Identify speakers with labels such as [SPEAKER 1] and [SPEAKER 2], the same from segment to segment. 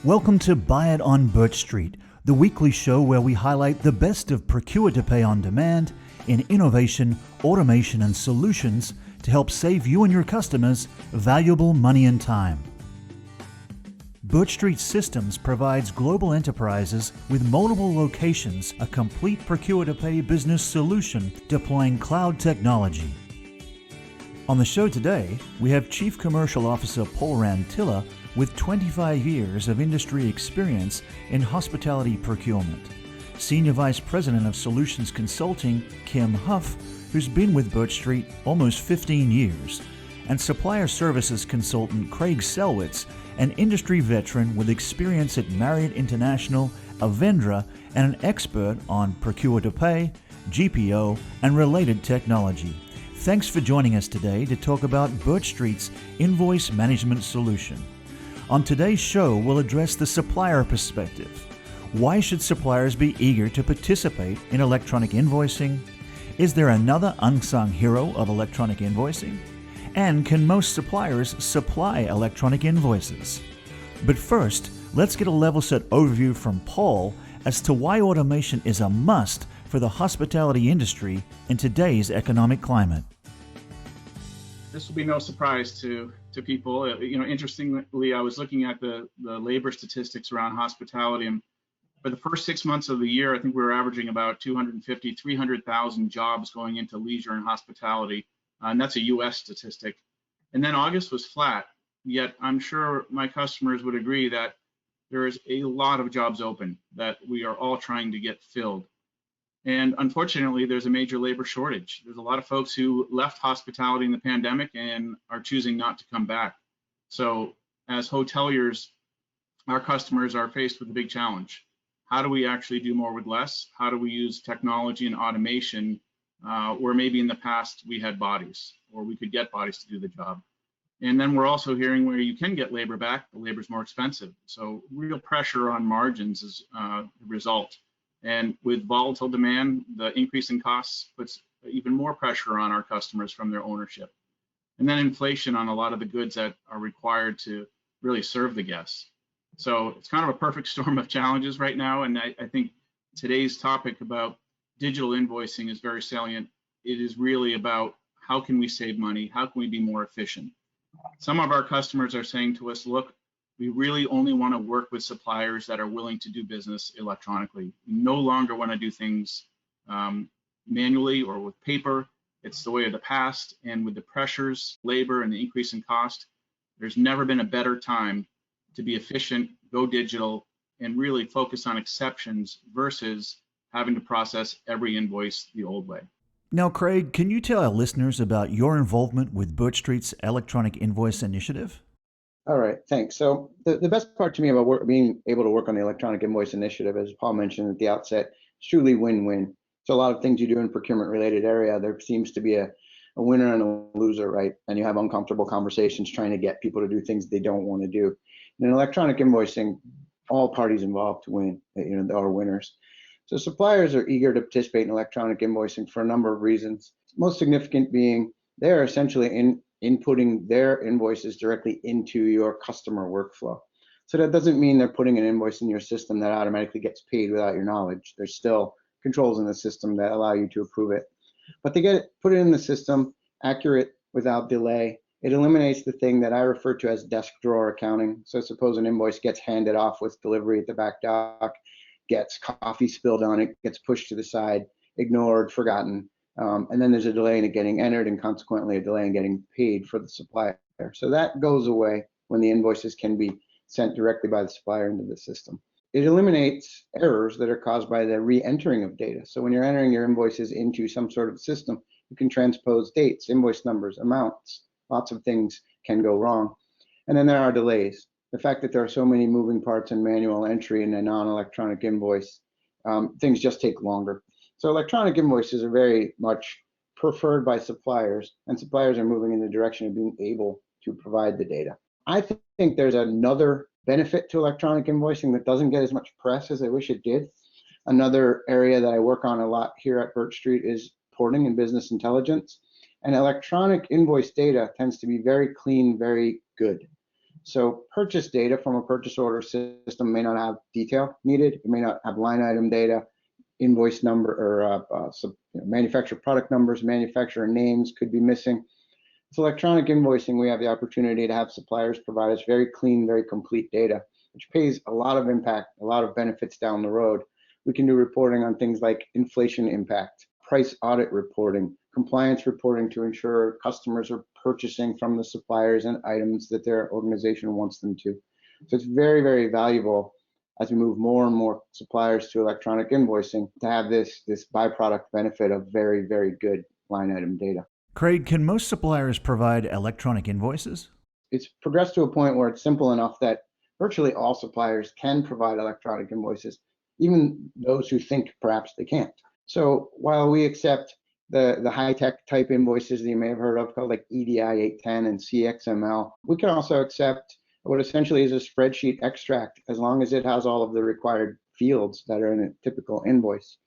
[SPEAKER 1] Welcome to Buy It on BirchStreet, the weekly show where we highlight the best of procure-to-pay on demand in innovation, automation, and solutions to help save you and your customers valuable money and time. BirchStreet Systems provides global enterprises with multiple locations a complete procure-to-pay business solution deploying cloud technology. On the show today, we have Chief Commercial Officer Paul Rantilla with 25 years of industry experience in hospitality procurement, Senior Vice President of Solutions Consulting Kim Huff, who's been with BirchStreet almost 15 years, and Supplier Services Consultant Craig Selwitz, an industry veteran with experience at Marriott International, Avendra, and an expert on procure-to-pay, GPO, and related technology. Thanks for joining us today to talk about BirchStreet's invoice management solution. On today's show, we'll address the supplier perspective. Why should suppliers be eager to participate in electronic invoicing? Is there another unsung hero of electronic invoicing? And can most suppliers supply electronic invoices? But first, let's get a level set overview from Paul as to why automation is a must for the hospitality industry in today's economic climate.
[SPEAKER 2] This will be no surprise to people. Interestingly, I was looking at the labor statistics around hospitality, and for the first 6 months of the year, I think we were averaging about 250, 300,000 jobs going into leisure and hospitality, and that's a U.S. statistic. And then August was flat, yet I'm sure my customers would agree that there is a lot of jobs open that we are all trying to get filled. And unfortunately, there's a major labor shortage. There's a lot of folks who left hospitality in the pandemic and are choosing not to come back. So as hoteliers, our customers are faced with a big challenge. How do we actually do more with less? How do we use technology and automation where maybe in the past we had bodies or we could get bodies to do the job? And then we're also hearing where you can get labor back, the labor's more expensive. So real pressure on margins is the result. And with volatile demand, the increase in costs puts even more pressure on our customers from their ownership. And then inflation on a lot of the goods that are required to really serve the guests. So it's kind of a perfect storm of challenges right now. And I think today's topic about digital invoicing is very salient. It is really about how can we save money? How can we be more efficient? Some of our customers are saying to us, look, we really only want to work with suppliers that are willing to do business electronically. We no longer want to do things manually or with paper. It's the way of the past. And with the pressures, labor, and the increase in cost, there's never been a better time to be efficient, go digital, and really focus on exceptions versus having to process every invoice the old way.
[SPEAKER 1] Now, Craig, can you tell our listeners about your involvement with BirchStreet's electronic invoice initiative?
[SPEAKER 3] All right, thanks. So the best part to me about being able to work on the electronic invoice initiative, as Paul mentioned at the outset, is truly win-win. So a lot of things you do in procurement-related area, there seems to be a winner and a loser, right? And you have uncomfortable conversations trying to get people to do things they don't want to do. In electronic invoicing, all parties involved win, there are winners. So suppliers are eager to participate in electronic invoicing for a number of reasons. Most significant being they're essentially inputting their invoices directly into your customer workflow. So that doesn't mean they're putting an invoice in your system that automatically gets paid without your knowledge. There's still controls in the system that allow you to approve it. But they put it in the system, accurate without delay. It eliminates the thing that I refer to as desk drawer accounting. So suppose an invoice gets handed off with delivery at the back dock, gets coffee spilled on it, gets pushed to the side, ignored, forgotten. And then there's a delay in it getting entered and consequently a delay in getting paid for the supplier. So that goes away when the invoices can be sent directly by the supplier into the system. It eliminates errors that are caused by the re-entering of data. So when you're entering your invoices into some sort of system, you can transpose dates, invoice numbers, amounts, lots of things can go wrong. And then there are delays. The fact that there are so many moving parts in manual entry in a non-electronic invoice, things just take longer. So electronic invoices are very much preferred by suppliers, and suppliers are moving in the direction of being able to provide the data. I think there's another benefit to electronic invoicing that doesn't get as much press as I wish it did. Another area that I work on a lot here at BirchStreet is porting and business intelligence. And electronic invoice data tends to be very clean, very good. So purchase data from a purchase order system may not have detail needed. It may not have line item data, invoice number, or manufacturer product numbers, manufacturer names could be missing. With electronic invoicing, we have the opportunity to have suppliers provide us very clean, very complete data, which pays a lot of impact, a lot of benefits down the road. We can do reporting on things like inflation impact, price audit reporting, compliance reporting to ensure customers are purchasing from the suppliers and items that their organization wants them to. So it's very, very valuable as we move more and more suppliers to electronic invoicing to have this byproduct benefit of very, very good line item data.
[SPEAKER 1] Craig, can most suppliers provide electronic invoices?
[SPEAKER 3] It's progressed to a point where it's simple enough that virtually all suppliers can provide electronic invoices, even those who think perhaps they can't. So while we accept the high-tech type invoices that you may have heard of called like EDI 810 and CXML, we can also accept what essentially is a spreadsheet extract as long as it has all of the required fields that are in a typical invoice.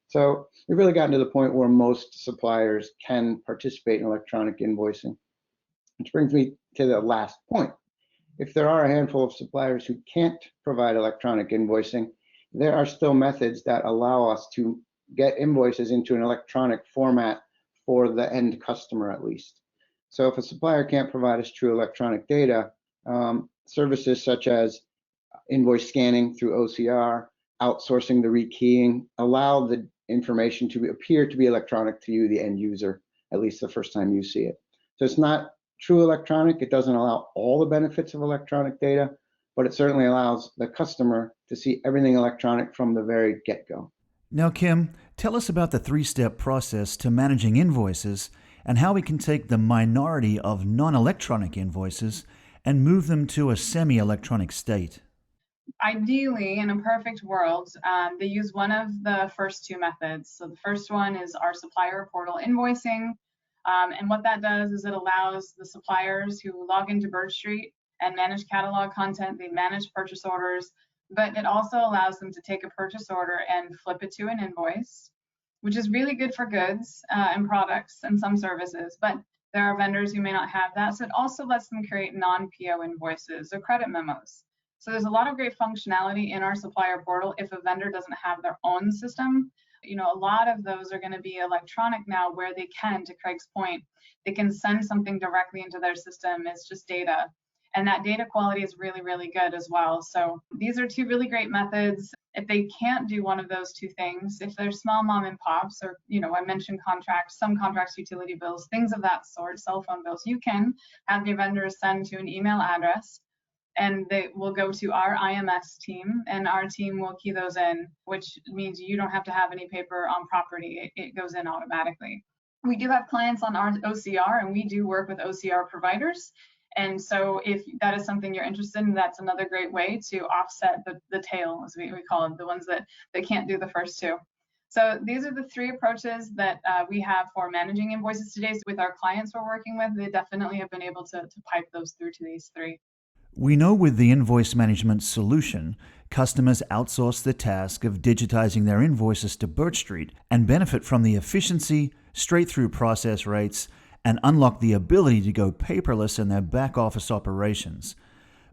[SPEAKER 3] So we've really gotten to the point where most suppliers can participate in electronic invoicing. Which brings me to the last point. If there are a handful of suppliers who can't provide electronic invoicing, there are still methods that allow us to get invoices into an electronic format for the end customer at least. So if a supplier can't provide us true electronic data, services such as invoice scanning through OCR, outsourcing the rekeying, allow the information to appear to be electronic to you, the end user, at least the first time you see it. So it's not true electronic. It doesn't allow all the benefits of electronic data, but it certainly allows the customer to see everything electronic from the very get-go.
[SPEAKER 1] Now, Kim, tell us about the three-step process to managing invoices and how we can take the minority of non-electronic invoices and move them to a semi-electronic state.
[SPEAKER 4] Ideally, in a perfect world, they use one of the first two methods. So the first one is our supplier portal invoicing. And what that does is it allows the suppliers who log into BirchStreet and manage catalog content, they manage purchase orders, but it also allows them to take a purchase order and flip it to an invoice, which is really good for goods and products and some services. But there are vendors who may not have that. So it also lets them create non-PO invoices or credit memos. So there's a lot of great functionality in our supplier portal if a vendor doesn't have their own system. You know, a lot of those are going to be electronic now where they can, to Craig's point, they can send something directly into their system. It's just data. And that data quality is really, really good as well. So these are two really great methods. If they can't do one of those two things, if they're small mom and pops, or, you know, I mentioned contracts, some contracts, utility bills, things of that sort, cell phone bills, you can have your vendors send to an email address and they will go to our IMS team and our team will key those in, which means you don't have to have any paper on property. It goes in automatically. We do have clients on our OCR and we do work with OCR providers. And so if that is something you're interested in, that's another great way to offset the tail, as we call it, the ones that can't do the first two. So these are the three approaches that we have for managing invoices today. So with our clients we're working with, they definitely have been able to pipe those through to these three.
[SPEAKER 1] We know with the invoice management solution, customers outsource the task of digitizing their invoices to BirchStreet and benefit from the efficiency, straight-through process rates, and unlock the ability to go paperless in their back-office operations.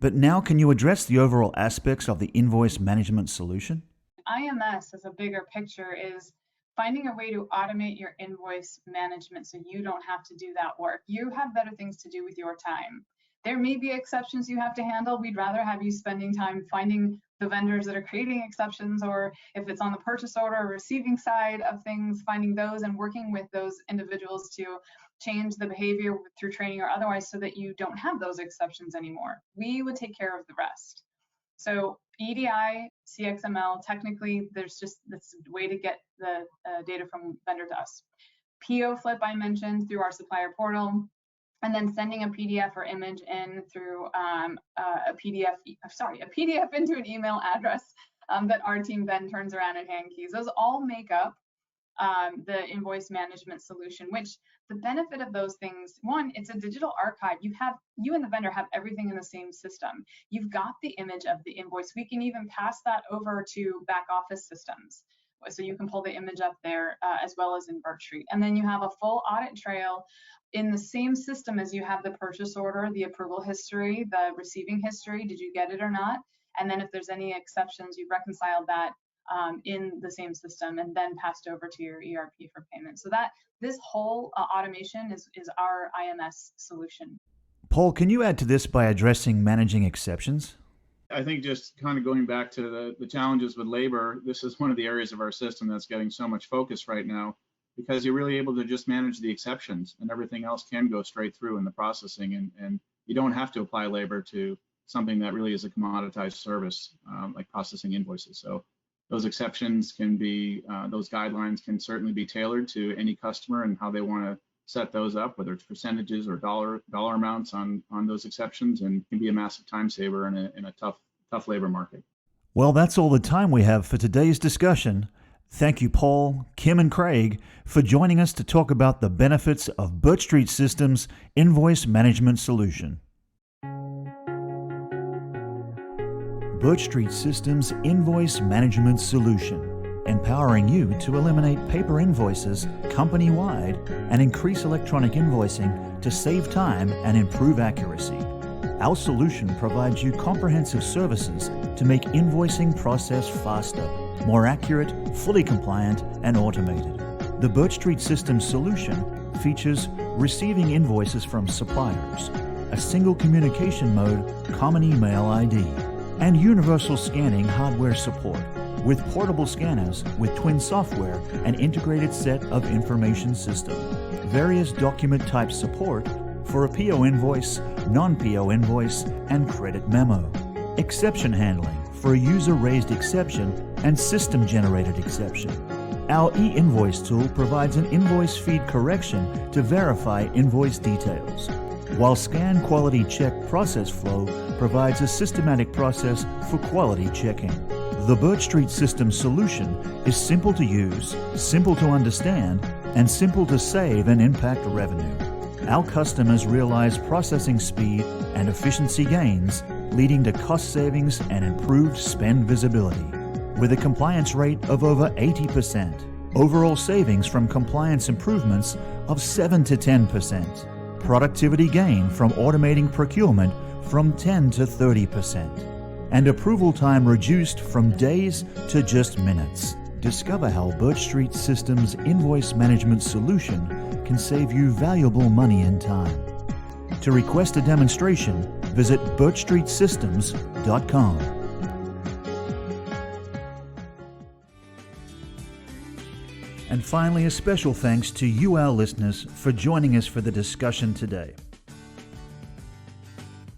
[SPEAKER 1] But now, can you address the overall aspects of the invoice management solution?
[SPEAKER 4] IMS, as a bigger picture, is finding a way to automate your invoice management so you don't have to do that work. You have better things to do with your time. There may be exceptions you have to handle. We'd rather have you spending time finding the vendors that are creating exceptions, or if it's on the purchase order or receiving side of things, finding those and working with those individuals to change the behavior through training or otherwise so that you don't have those exceptions anymore. We would take care of the rest. So EDI, CXML, technically, there's just this way to get the data from vendor to us. PO flip I mentioned through our supplier portal, and then sending a PDF or image in through a PDF into an email address that our team then turns around and hand keys. Those all make up the invoice management solution, which the benefit of those things, one, it's a digital archive. You and the vendor have everything in the same system. You've got the image of the invoice. We can even pass that over to back office systems. So you can pull the image up there as well as in BirchStreet. And then you have a full audit trail in the same system as you have the purchase order, the approval history, the receiving history, did you get it or not? And then if there's any exceptions, you've reconciled that in the same system and then passed over to your ERP for payment. So that this whole automation is our IMS solution.
[SPEAKER 1] Paul, can you add to this by addressing managing exceptions?
[SPEAKER 2] I think just kind of going back to the challenges with labor, this is one of the areas of our system that's getting so much focus right now, because you're really able to just manage the exceptions and everything else can go straight through in the processing, and you don't have to apply labor to something that really is a commoditized service like processing invoices. So those exceptions can be, those guidelines can certainly be tailored to any customer and how they want to set those up, whether it's percentages or dollar amounts on those exceptions, and can be a massive time saver in a tough labor market.
[SPEAKER 1] Well, that's all the time we have for today's discussion. Thank you, Paul, Kim, and Craig, for joining us to talk about the benefits of BirchStreet Systems' invoice management solution. BirchStreet Systems' invoice management solution, empowering you to eliminate paper invoices company-wide and increase electronic invoicing to save time and improve accuracy. Our solution provides you comprehensive services to make invoicing process faster, more accurate, fully compliant, and automated. The BirchStreet Systems solution features receiving invoices from suppliers, a single communication mode, common email ID, and universal scanning hardware support with portable scanners with twin software and integrated set of information system. Various document type support for a PO invoice, non-PO invoice, and credit memo. Exception handling for a user-raised exception and system-generated exception. Our e-invoice tool provides an invoice feed correction to verify invoice details, while Scan Quality Check Process Flow provides a systematic process for quality checking. The BirchStreet Systems solution is simple to use, simple to understand, and simple to save and impact revenue. Our customers realize processing speed and efficiency gains, leading to cost savings and improved spend visibility. With a compliance rate of over 80%, overall savings from compliance improvements of 7 to 10%, productivity gain from automating procurement from 10 to 30%, and approval time reduced from days to just minutes. Discover how BirchStreet Systems' invoice management solution can save you valuable money and time. To request a demonstration, visit birchstreetsystems.com. And finally, a special thanks to you, our listeners, for joining us for the discussion today.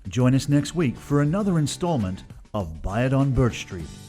[SPEAKER 1] Join us next week for another installment of It On BirchStreet.